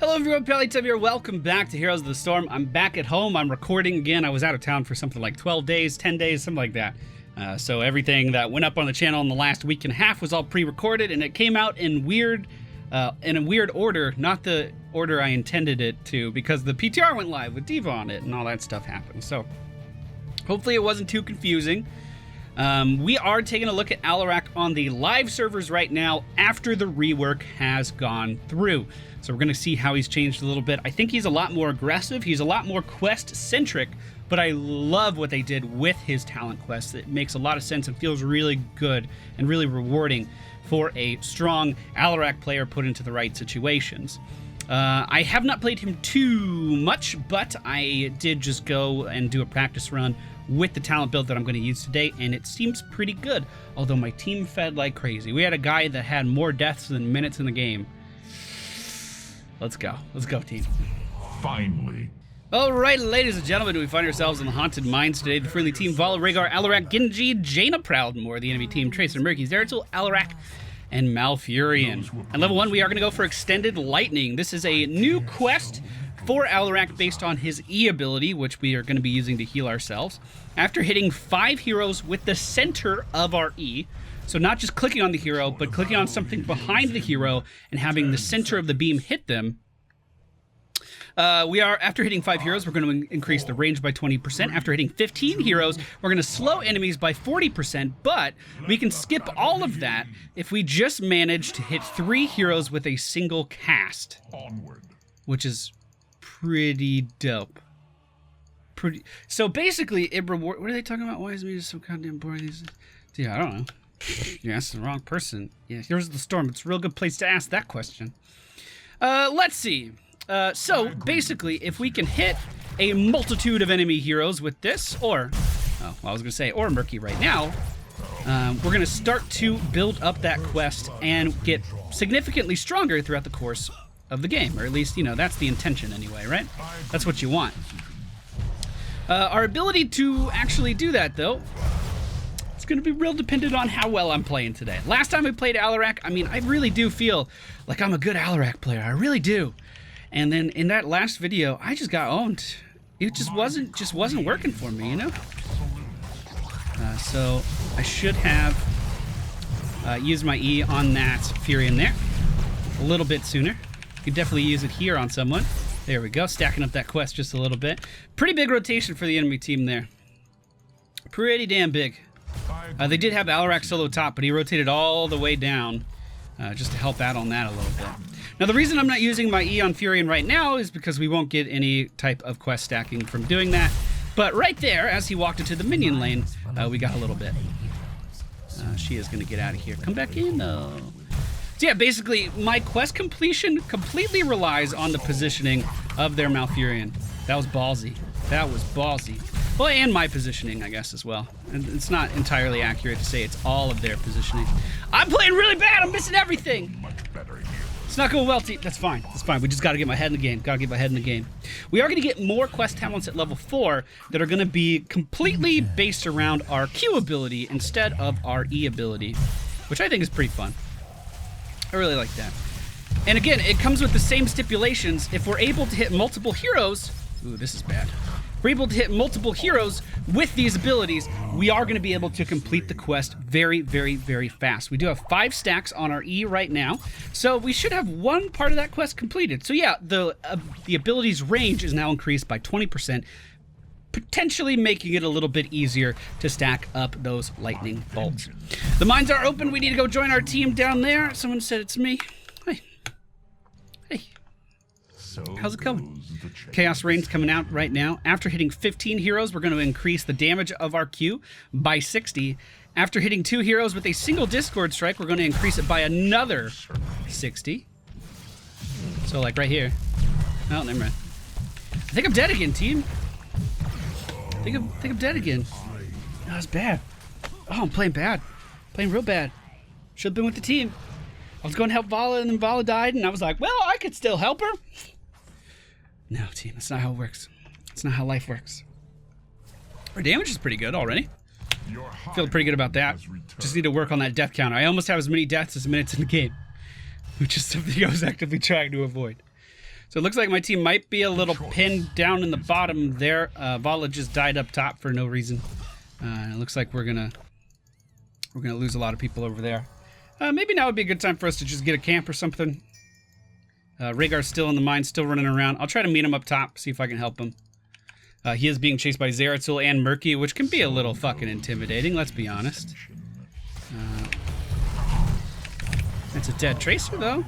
Hello everyone, MFPallytime here. Welcome back to Heroes of the Storm. I'm back at home. I'm recording again. I was out of town for something like 12 days, 10 days, something like that. So everything that went up on the channel in the last week and a half was all pre-recorded, and it came out in a weird order, not the order I intended it to, because the PTR went live with D.va on it and all that stuff happened. So hopefully it wasn't too confusing. We are taking a look at Alarak on the live servers right now after the rework has gone through. So we're going to see how he's changed a little bit. I think he's a lot more aggressive. He's a lot more quest-centric, but I love what they did with his talent quests. It makes a lot of sense and feels really good and really rewarding for a strong Alarak player put into the right situations. I have not played him too much, but I did just go and do a practice run with the talent build that I'm going to use today, and it seems pretty good, although my team fed like crazy. We had a guy that had more deaths than minutes in the game. Let's go. Let's go, team. Finally. Alright, ladies and gentlemen, we find ourselves in the Haunted Mines today. The friendly team, Vala, Rhaegar, Alarak, Genji, Jaina Proudmoore. The enemy team, Tracer, Murky, Zeratul, Alarak, and Malfurion. At level 1, we are going to go for Extended Lightning. This is a new quest for Alarak based on his E ability, which we are going to be using to heal ourselves. After hitting 5 heroes with the center of our E, so not just clicking on the hero, but clicking on something behind the hero and having the center of the beam hit them, after hitting 5 heroes, we're going to increase the range by 20%. After hitting 15 heroes, we're going to slow enemies by 40%, but we can skip all of that if we just manage to hit 3 heroes with a single cast, which is pretty dope. So basically, it reward. What are they talking about? Why is me just so goddamn boring? Yeah, I don't know. You asked the wrong person. Yeah, Heroes of the Storm. It's a real good place to ask that question. Let's see. So basically, if we can hit a multitude of enemy heroes with this, or Murky right now, we're going to start to build up that quest and get significantly stronger throughout the course of the game, or at least, you know, that's the intention anyway, right? That's what you want. Our ability to actually do that, though, it's going to be real dependent on how well I'm playing today. Last time I played Alarak, I mean, I really do feel like I'm a good Alarak player. I really do. And then in that last video, I just got owned. It just wasn't working for me, you know? So I should have used my E on that Furion there a little bit sooner. Could definitely use it here on someone. There we go, stacking up that quest just a little bit. Pretty big rotation for the enemy team there. Pretty damn big. They did have Alarak solo top, but he rotated all the way down just to help out on that a little bit. Now, the reason I'm not using my E on Furion right now is because we won't get any type of quest stacking from doing that. But right there, as he walked into the minion lane, we got a little bit. She is going to get out of here. Come back in, though. So yeah, basically, my quest completion completely relies on the positioning of their Malfurion. That was ballsy. That was ballsy. Well, and my positioning, I guess, as well. And it's not entirely accurate to say it's all of their positioning. I'm playing really bad. I'm missing everything. It's not going well, team. That's fine. That's fine. We just got to get my head in the game. Got to get my head in the game. We are going to get more quest talents at level 4 that are going to be completely based around our Q ability instead of our E ability, which I think is pretty fun. I really like that. And again, it comes with the same stipulations. If we're able to hit multiple heroes... Ooh, this is bad. If we're able to hit multiple heroes with these abilities, we are going to be able to complete the quest very, very, very fast. We do have 5 stacks on our E right now, so we should have one part of that quest completed. So yeah, the ability's range is now increased by 20%, potentially making it a little bit easier to stack up those lightning bolts. The mines are open. We need to go join our team down there. Someone said it's me. Hey. Hey. How's it going? Chaos Rain's coming out right now. After hitting 15 heroes, we're going to increase the damage of our Q by 60. After hitting 2 heroes with a single Discord Strike, we're going to increase it by another 60. So like right here. Oh, never mind. I think I'm dead again, team. I think I'm dead again. Oh, that's bad. Oh, I'm playing bad. Playing real bad. Should have been with the team. I was going to help Vala, and then Vala died, and I was like, well, I could still help her. No, team, that's not how it works. That's not how life works. Our damage is pretty good already. Feel pretty good about that. Just need to work on that death counter. I almost have as many deaths as minutes in the game, which is something I was actively trying to avoid. So it looks like my team might be a little pinned down in the bottom there. Vala just died up top for no reason. It looks like we're gonna lose a lot of people over there. Maybe now would be a good time for us to just get a camp or something. Rhaegar's still in the mine, still running around. I'll try to meet him up top, see if I can help him. He is being chased by Zeratul and Murky, which can be a little fucking intimidating, let's be honest. That's a dead Tracer, though.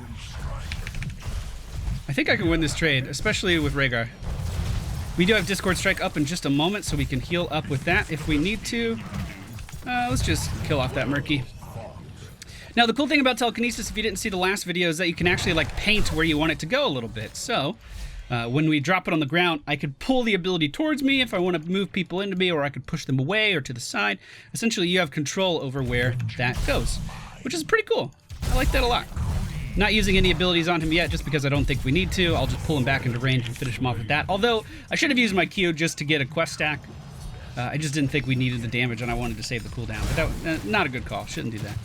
I think I can win this trade, especially with Rhaegar. We do have Discord Strike up in just a moment, so we can heal up with that if we need to. Let's just kill off that Murky. Now, the cool thing about telekinesis, if you didn't see the last video, is that you can actually like paint where you want it to go a little bit. So, when we drop it on the ground, I could pull the ability towards me if I want to move people into me, or I could push them away or to the side. Essentially, you have control over where that goes, which is pretty cool. I like that a lot. Not using any abilities on him yet, just because I don't think we need to. I'll just pull him back into range and finish him off with that. Although, I should have used my Q just to get a quest stack. I just didn't think we needed the damage, and I wanted to save the cooldown. But that not a good call. Shouldn't do that.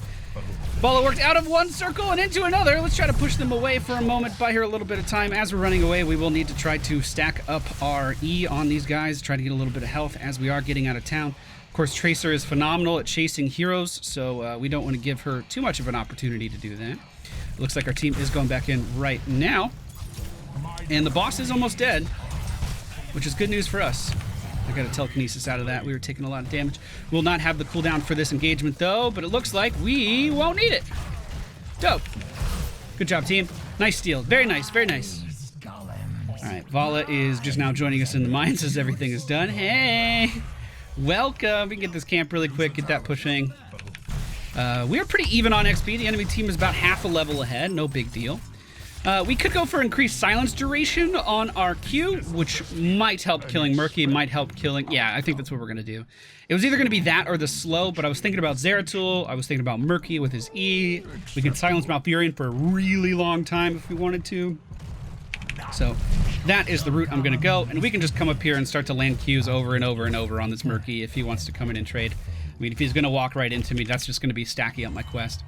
Bala worked out of one circle and into another. Let's try to push them away for a moment. Buy her a little bit of time. As we're running away, we will need to try to stack up our E on these guys. Try to get a little bit of health as we are getting out of town. Of course, Tracer is phenomenal at chasing heroes, so we don't want to give her too much of an opportunity to do that. Looks like our team is going back in right now. And the boss is almost dead, which is good news for us. I got a telekinesis out of that. We were taking a lot of damage. We'll not have the cooldown for this engagement, though, but it looks like we won't need it. Dope. Good job, team. Nice steal. Very nice, very nice. All right, Vala is just now joining us in the mines as everything is done. Hey, welcome. We can get this camp really quick, get that pushing. We're pretty even on XP. The enemy team is about half a level ahead. No big deal. We could go for increased silence duration on our Q, which might help killing Murky, might help killing... Yeah, I think that's what we're going to do. It was either going to be that or the slow, but I was thinking about Zeratul. I was thinking about Murky with his E. We could silence Malfurion for a really long time if we wanted to. So that is the route I'm going to go, and we can just come up here and start to land Qs over and over and over on this Murky if he wants to come in and trade. I mean, if he's going to walk right into me, that's just going to be stacking up my quest.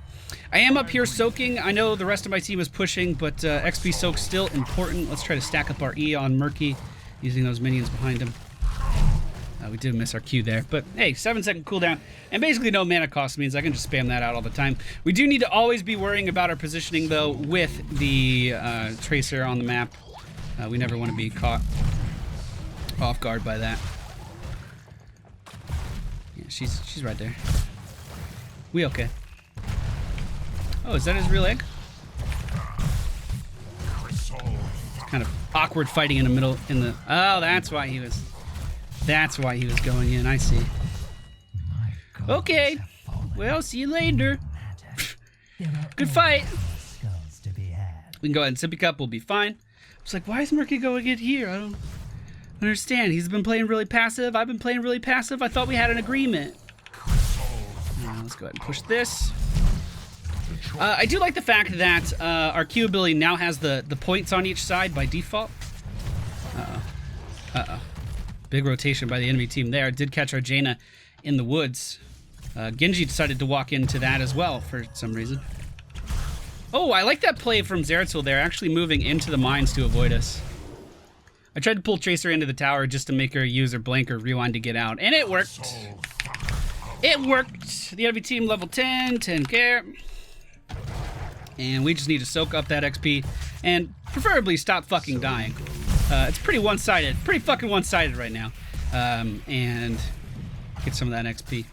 I am up here soaking. I know the rest of my team is pushing, but XP soak's still important. Let's try to stack up our E on Murky using those minions behind him. We did miss our Q there, but hey, 7-second cooldown, and basically no mana cost means I can just spam that out all the time. We do need to always be worrying about our positioning, though, with the Tracer on the map. We never want to be caught off guard by that. Yeah, she's right there. We okay. Oh, is that his real egg? It's kind of awkward fighting in the middle, oh, that's why he was going in, I see. Okay, well, see you later. Good fight. We can go ahead and sippy cup, we'll be fine. It's like, why is Murky going in here? I don't understand. He's been playing really passive, I've been playing really passive. I thought we had an agreement. Let's go ahead and push this. I do like the fact that our Q ability now has the points on each side by default. Uh-oh. Big rotation by the enemy team there. Did catch our Jaina in the woods. Genji decided to walk into that as well for some reason. Oh, I like that play from Zeratul there, actually moving into the mines to avoid us. I tried to pull Tracer into the tower just to make her use her blink or rewind to get out, and it worked. It worked. The enemy team level 10 care. And we just need to soak up that XP and preferably stop fucking dying. It's pretty one-sided, pretty fucking one-sided right now. And get some of that XP.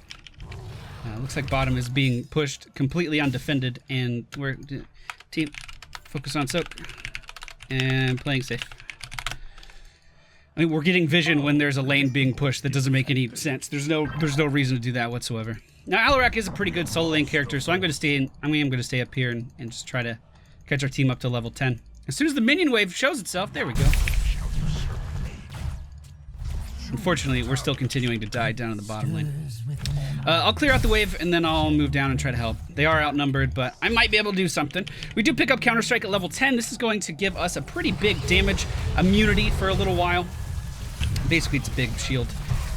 Looks like bottom is being pushed completely undefended, and we're team focus on soak and playing safe. I mean, we're getting vision when there's a lane being pushed. That doesn't make any sense. There's no reason to do that whatsoever. Now, Alarak is a pretty good solo lane character, so I'm going to stay up here and just try to catch our team up to level 10. As soon as the minion wave shows itself, there we go. Unfortunately, we're still continuing to die down in the bottom lane. I'll clear out the wave, and then I'll move down and try to help. They are outnumbered, but I might be able to do something. We do pick up Counter-Strike at level 10. This is going to give us a pretty big damage immunity for a little while. Basically, it's a big shield.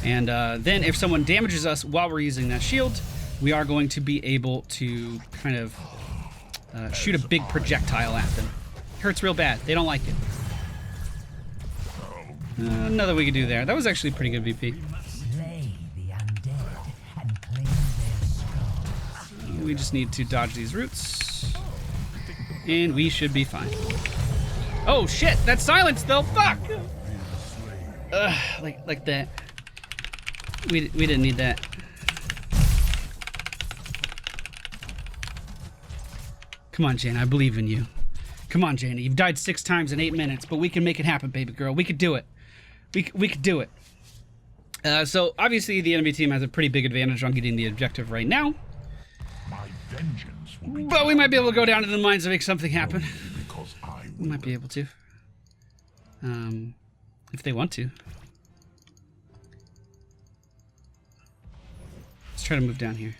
And then if someone damages us while we're using that shield, we are going to be able to kind of shoot a big projectile at them. It hurts real bad. They don't like it. Nothing we could do there. That was actually pretty good VP. We just need to dodge these roots. And we should be fine. Oh shit, that's silence though, fuck! Like that. We didn't need that. Come on, Jana, I believe in you. Come on, Jana, you've died 6 times in 8 minutes, but we can make it happen, baby girl. We could do it. We could do it. So, obviously, the enemy team has a pretty big advantage on getting the objective right now. But we might be able to go down to the mines and make something happen. We might be able to. If they want to. Let's try to move down here.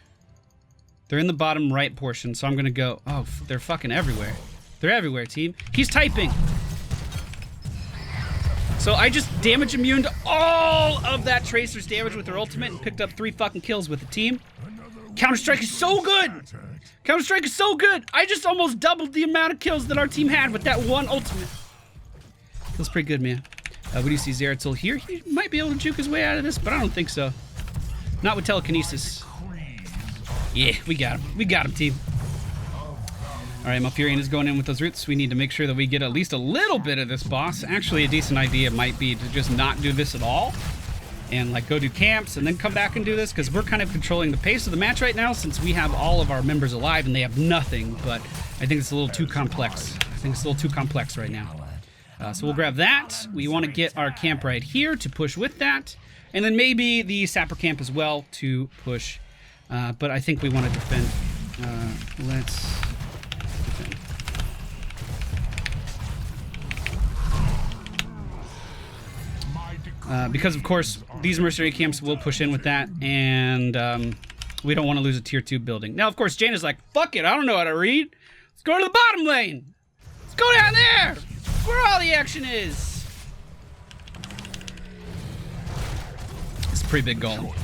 They're in the bottom right portion, so I'm gonna go... Oh, they're fucking everywhere. They're everywhere, team. He's typing! So I just damage immuned all of that Tracer's damage with their ultimate and picked up 3 fucking kills with the team. Counter-Strike is so good! Counter-Strike is so good! I just almost doubled the amount of kills that our team had with that one ultimate. Feels pretty good, man. What do you see Zeratul here? He might be able to juke his way out of this, but I don't think so. Not with telekinesis. Yeah, we got him. We got him, team. Alright, Malfurion is going in with those roots. We need to make sure that we get at least a little bit of this boss. Actually, a decent idea might be to just not do this at all. And like go do camps and then come back and do this, because we're kind of controlling the pace of the match right now since we have all of our members alive and they have nothing. But I think it's a little too complex. I think it's a little too complex right now. So we'll grab that. We want to get our camp right here to push with that. And then maybe the sapper camp as well to push. But I think we want to defend. Let's defend. Because, of course, these mercenary camps will push in with that, and we don't want to lose a tier 2 building. Now, of course, Jane is like, fuck it, I don't know how to read. Let's go to the bottom lane. Let's go down there, where all the action is. It's a pretty big golem.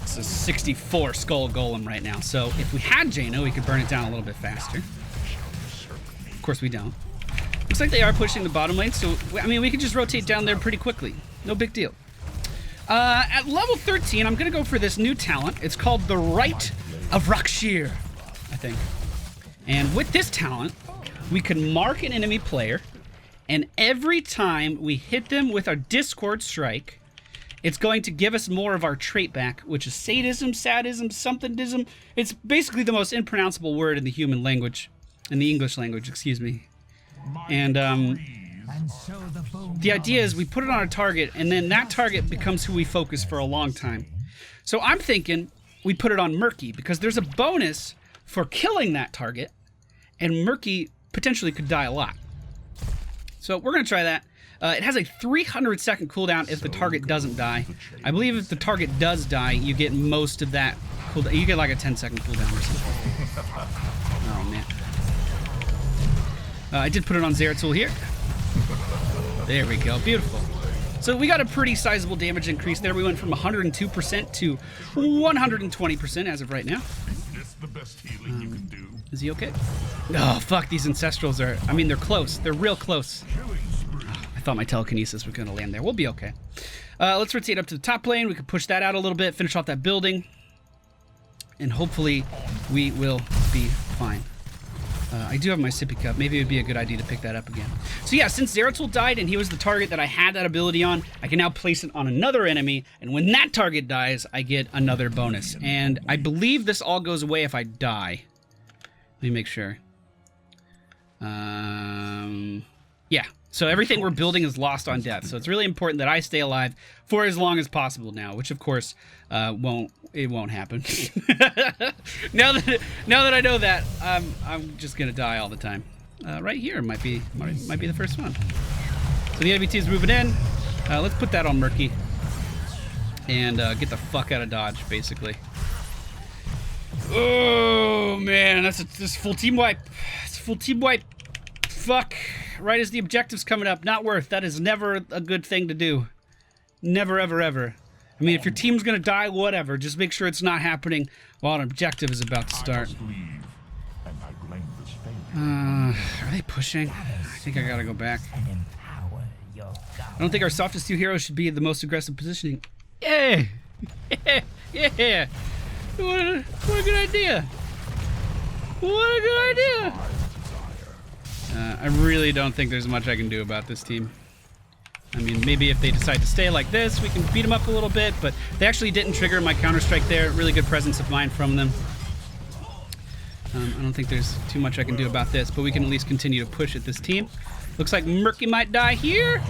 It's a 64 skull golem right now, so if we had Jaina, we could burn it down a little bit faster. Of course, we don't. Looks like they are pushing the bottom lane, so, I mean, we could just rotate down there pretty quickly. No big deal. At level 13, I'm going to go for this new talent. It's called the Rite of Rakshir, I think. And with this talent, we can mark an enemy player, and every time we hit them with our Discord Strike, it's going to give us more of our trait back, which is sadism, sadism, somethingism. It's basically the most impronounceable word in the human language, in the English language, excuse me. And the idea is we put it on a target, and then that target becomes who we focus for a long time. So I'm thinking we put it on Murky, because there's a bonus for killing that target, and Murky potentially could die a lot. So we're going to try that. It has a 300-second cooldown if the target doesn't die. I believe if the target does die, you get most of that cooldown. You get like a 10-second cooldown or something. Oh, man. I did put it on Zeratul here. There we go. Beautiful. So we got a pretty sizable damage increase there. We went from 102% to 120% as of right now. It's the best healing you can do. Is he okay? Oh, fuck. These Ancestrals are... I mean, they're close. They're real close. Oh, I thought my telekinesis was going to land there. We'll be okay. Let's rotate up to the top lane. We can push that out a little bit, finish off that building. And hopefully we will be fine. I do have my sippy cup. Maybe it would be a good idea to pick that up again. So yeah, since Zeratul died and he was the target that I had that ability on, I can now place it on another enemy, and when that target dies, I get another bonus. And I believe this all goes away if I die. Let me make sure. Yeah, so everything we're building is lost on death. So it's really important that I stay alive for as long as possible now, which of course won't happen. now that I know that, I'm just gonna die all the time. Right here might be the first one. So the ABT is moving in. Let's put that on Murky and get the fuck out of Dodge, basically. Oh man, that's full team wipe. It's full team wipe. Fuck. Right as the objective's coming up. Not worth. That is never a good thing to do. Never, ever, ever. I mean, if your team's gonna die, whatever. Just make sure it's not happening while an objective is about to start. Are they pushing? I think I gotta go back. I don't think our softest two heroes should be the most aggressive positioning. Yeah! Yeah! What a good idea! What a good idea! I really don't think there's much I can do about this team. I mean, maybe if they decide to stay like this, we can beat them up a little bit, but they actually didn't trigger my counter-strike there. Really good presence of mind from them. I don't think there's too much I can do about this, but we can at least continue to push at this team. Looks like Murky might die here.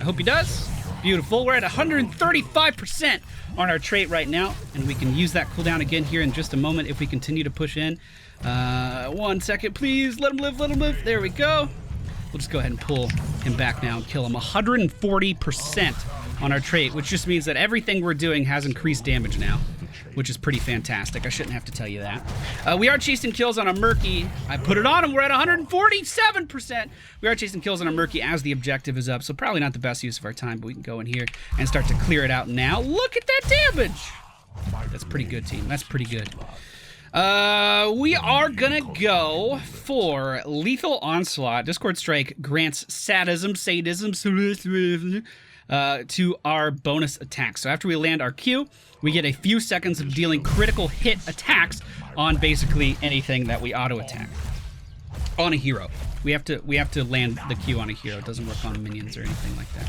I hope he does. Beautiful. We're at 135% on our trait right now, and we can use that cooldown again here in just a moment if we continue to push in. 1 second, please. Let him live, let him live. There we go. We'll just go ahead and pull him back now and kill him. 140% on our trait, which just means that everything we're doing has increased damage now, which is pretty fantastic. I shouldn't have to tell you that. We are chasing kills on a Murky. I put it on him. We're at 147%. We are chasing kills on a Murky as the objective is up, so probably not the best use of our time, but we can go in here and start to clear it out now. Look at that damage. That's pretty good, team. That's pretty good. We are gonna go for Lethal Onslaught. Discord Strike grants sadism to our bonus attack. So after we land our Q, we get a few seconds of dealing critical hit attacks on basically anything that we auto attack. On a hero. We have to land the Q on a hero. It doesn't work on minions or anything like that.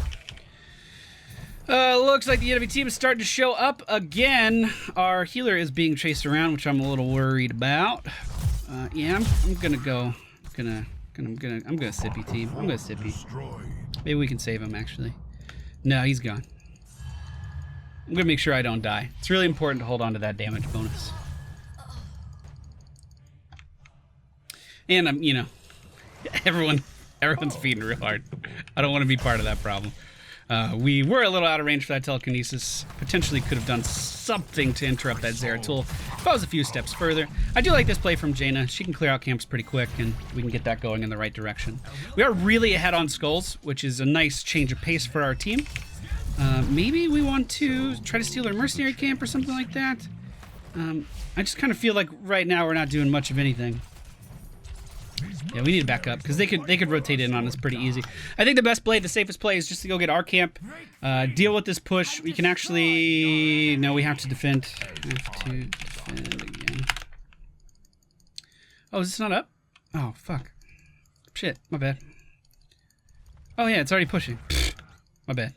Looks like the enemy team is starting to show up again. Our healer is being chased around, which I'm a little worried about. Yeah, I'm gonna go. I'm gonna sippy team. I'm gonna sippy. Maybe we can save him actually. No, he's gone. I'm gonna make sure I don't die. It's really important to hold on to that damage bonus. And I'm, you know, everyone's feeding real hard. I don't want to be part of that problem. We were a little out of range for that telekinesis. Potentially could have done something to interrupt that Zeratul if I was a few steps further. I do like this play from Jaina. She can clear out camps pretty quick, and we can get that going in the right direction. We are really ahead on skulls, which is a nice change of pace for our team. Maybe we want to try to steal their mercenary camp or something like that. I just kind of feel like right now we're not doing much of anything. Yeah, we need to back up because they could rotate in on us pretty easy. I think the best play, the safest play, is just to go get our camp, deal with this push. We can actually we have to defend. We have to defend again. Oh, is this not up? Oh fuck! Shit, my bad. Oh yeah, it's already pushing. My bad.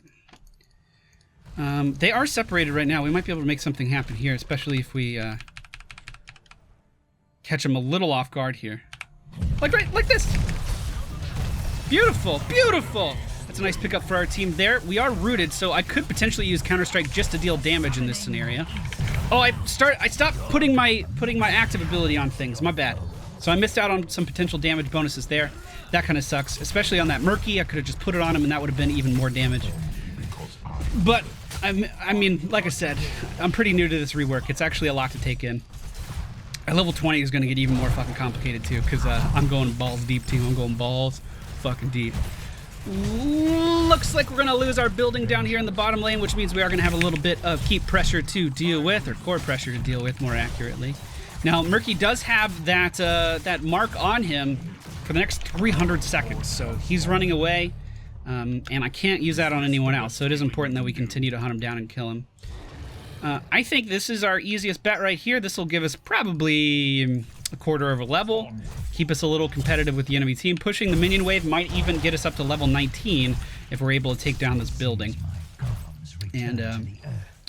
They are separated right now. We might be able to make something happen here, especially if we catch them a little off guard here. Like this. Beautiful, beautiful. That's a nice pickup for our team there. We are rooted, so I could potentially use Counter-Strike just to deal damage in this scenario. Oh, I stopped putting my active ability on things. My bad. So I missed out on some potential damage bonuses there. That kind of sucks, especially on that Murky. I could have just put it on him, and that would have been even more damage. But I mean, like I said, I'm pretty new to this rework. It's actually a lot to take in. At level 20 is going to get even more fucking complicated too, because I'm going balls deep, team. I'm going balls fucking deep. Looks like we're going to lose our building down here in the bottom lane, which means we are going to have a little bit of keep pressure to deal with, or core pressure to deal with more accurately. Now, Murky does have that mark on him for the next 300 seconds, so he's running away, and I can't use that on anyone else, so it is important that we continue to hunt him down and kill him. I think this is our easiest bet right here. This will give us probably a quarter of a level, keep us a little competitive with the enemy team. Pushing the minion wave might even get us up to level 19 if we're able to take down this building. And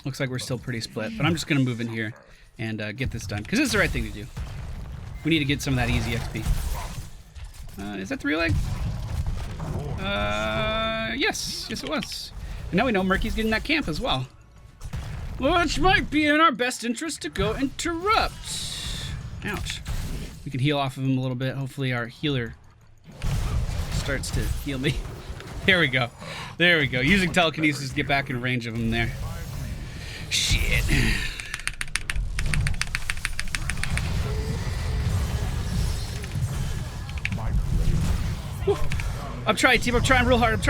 looks like we're still pretty split, but I'm just going to move in here and get this done, because it's the right thing to do. We need to get some of that easy XP. Is that the real egg? Yes it was. And now we know Murky's getting that camp as well, which might be in our best interest to go interrupt. Ouch. We can heal off of him a little bit. Hopefully our healer starts to heal me. There we go. There we go. Using telekinesis to get back in range of him there. Shit. Whew. I'm trying, team. I'm trying real hard.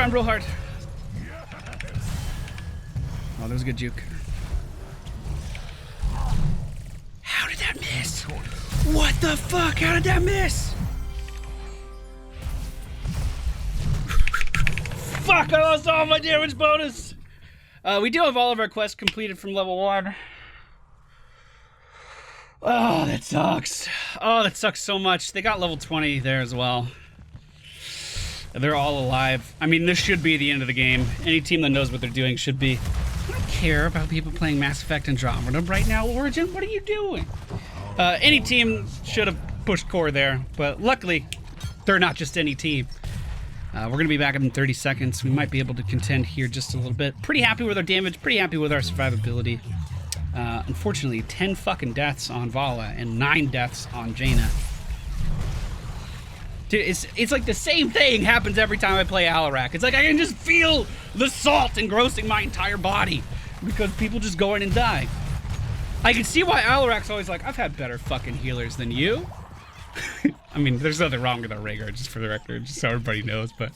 Oh, that was a good juke. How did that miss? What the fuck? How did that miss? Fuck, I lost all my damage bonus! We do have all of our quests completed from level 1. Oh, that sucks. Oh, that sucks so much. They got level 20 there as well. They're all alive. I mean, this should be the end of the game. Any team that knows what they're doing should be. I don't care about people playing Mass Effect Andromeda right now, Origin. What are you doing? Any team should have pushed core there, but luckily, they're not just any team. We're going to be back in 30 seconds. We might be able to contend here just a little bit. Pretty happy with our damage, pretty happy with our survivability. Unfortunately, 10 fucking deaths on Vala and 9 deaths on Jaina. Dude, it's like the same thing happens every time I play Alarak. It's like I can just feel the salt engrossing my entire body because people just go in and die. I can see why Alarak's always like, I've had better fucking healers than you. I mean, there's nothing wrong with our Rhaegar, just for the record, just so everybody knows, but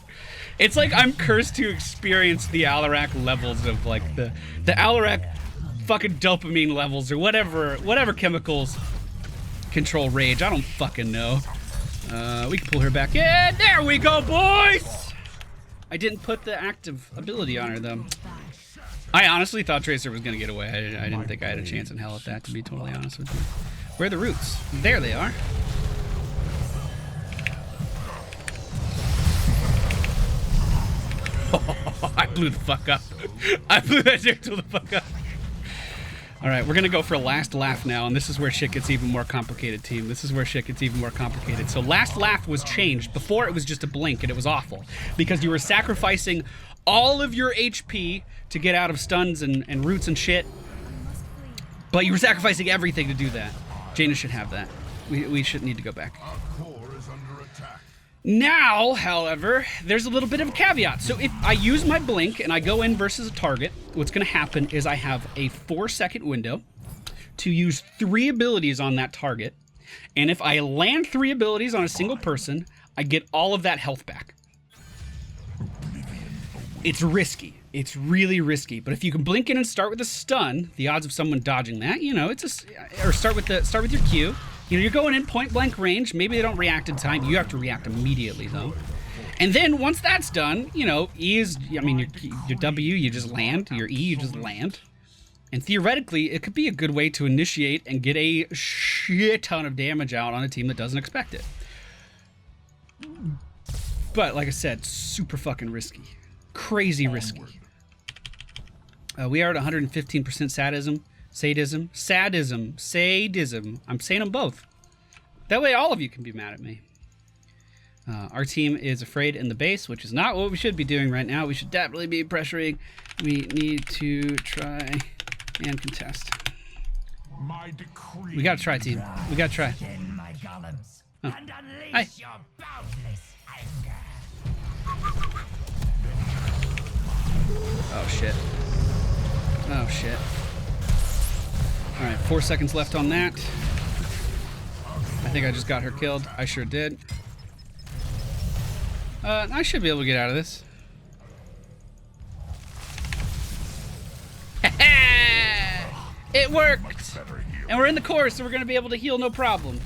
it's like I'm cursed to experience the Alarak levels of like the Alarak fucking dopamine levels or whatever chemicals control rage. I don't fucking know. We can pull her back in. There we go, boys! I didn't put the active ability on her, though. I honestly thought Tracer was going to get away. I didn't think I had a chance in hell at that, to be totally honest with you. Where are the roots? There they are. Oh, I blew the fuck up. I blew that Zeratul the fuck up. Alright, we're gonna go for last laugh now, and this is where shit gets even more complicated, team. This is where shit gets even more complicated. So last laugh was changed. Before it was just a blink, and it was awful. Because you were sacrificing all of your HP to get out of stuns and roots and shit. But you were sacrificing everything to do that. Jaina should have that. We shouldn't need to go back. Now, however, there's a little bit of a caveat. So if I use my blink and I go in versus a target, what's going to happen is I have a 4-second window to use 3 abilities on that target. And if I land 3 abilities on a single person, I get all of that health back. It's risky. It's really risky. But if you can blink in and start with a stun, the odds of someone dodging that, you know, or start with your Q. You know, you're going in point blank range. Maybe they don't react in time. You have to react immediately, though. And then once that's done, you know, E is, I mean, your W, you just land. Your E, you just land. And theoretically, it could be a good way to initiate and get a shit ton of damage out on a team that doesn't expect it. But, like I said, super fucking risky. Crazy risky. We are at 115% sadism. Sadism. I'm saying them both. That way all of you can be mad at me. Our team is afraid in the base, which is not what we should be doing right now. We should definitely be pressuring. We need to try and contest. My decree. We gotta try, team. We gotta try. Oh. Hi. Oh, shit. Oh, shit. Alright, 4 seconds left on that. I think I just got her killed. I sure did. I should be able to get out of this. It worked! And we're in the core, so we're going to be able to heal no problem.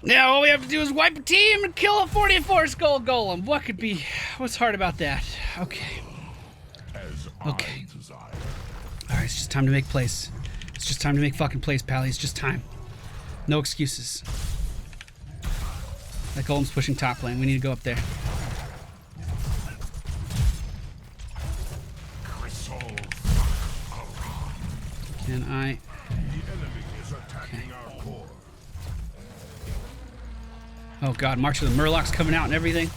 Now all we have to do is wipe a team and kill a 44 skull golem. What's hard about that? Okay. Okay. Alright, it's just time to make plays. It's just time to make fucking plays, Pally. It's just time. No excuses. That golem's pushing top lane. We need to go up there. Can I? Okay. Oh god, March of the Murlocs coming out and everything.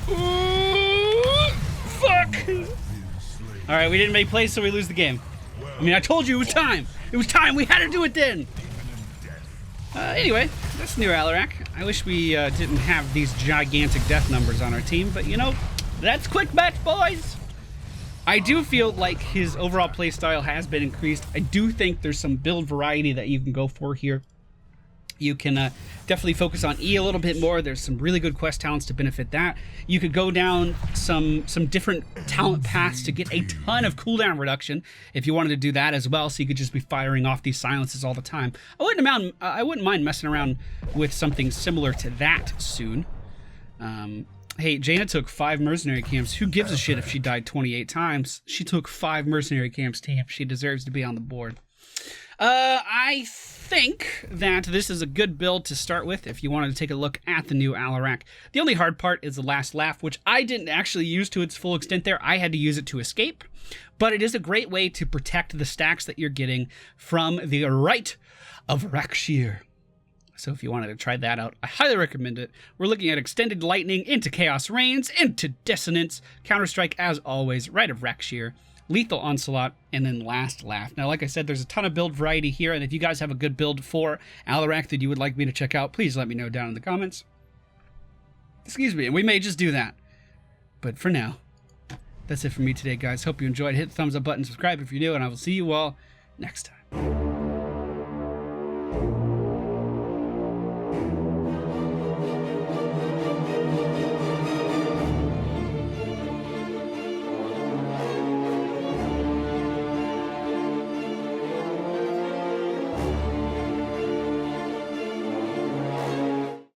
Ooh, fuck! Alright, we didn't make plays, so we lose the game. I mean, I told you it was time. It was time. We had to do it then. Anyway, that's new Alarak. I wish we didn't have these gigantic death numbers on our team, but you know, that's quick match, boys. I do feel like his overall play style has been increased. I do think there's some build variety that you can go for here. You can definitely focus on E a little bit more. There's some really good quest talents to benefit that. You could go down some different talent paths to get a ton of cooldown reduction if you wanted to do that as well, so you could just be firing off these silences all the time. I wouldn't mind messing around with something similar to that soon. Hey, Jaina took 5 mercenary camps. Who gives a shit if she died 28 times? She took 5 mercenary camps. Damn, she deserves to be on the board. I think that this is a good build to start with if you wanted to take a look at the new Alarak. The only hard part is the last laugh, which I didn't actually use to its full extent there. I had to use it to escape, but it is a great way to protect the stacks that you're getting from the right of Rakshir. So if you wanted to try that out, I highly recommend it. We're looking at Extended Lightning into Chaos Reigns, into Dissonance, Counterstrike as always, Right of Rakshir, Lethal Onslaught, and then Last Laugh. Now, like I said, there's a ton of build variety here, and if you guys have a good build for Alarak that you would like me to check out, please let me know down in the comments. Excuse me, and we may just do that. But for now, that's it for me today, guys. Hope you enjoyed. Hit the thumbs up button, subscribe if you're new, and I will see you all next time.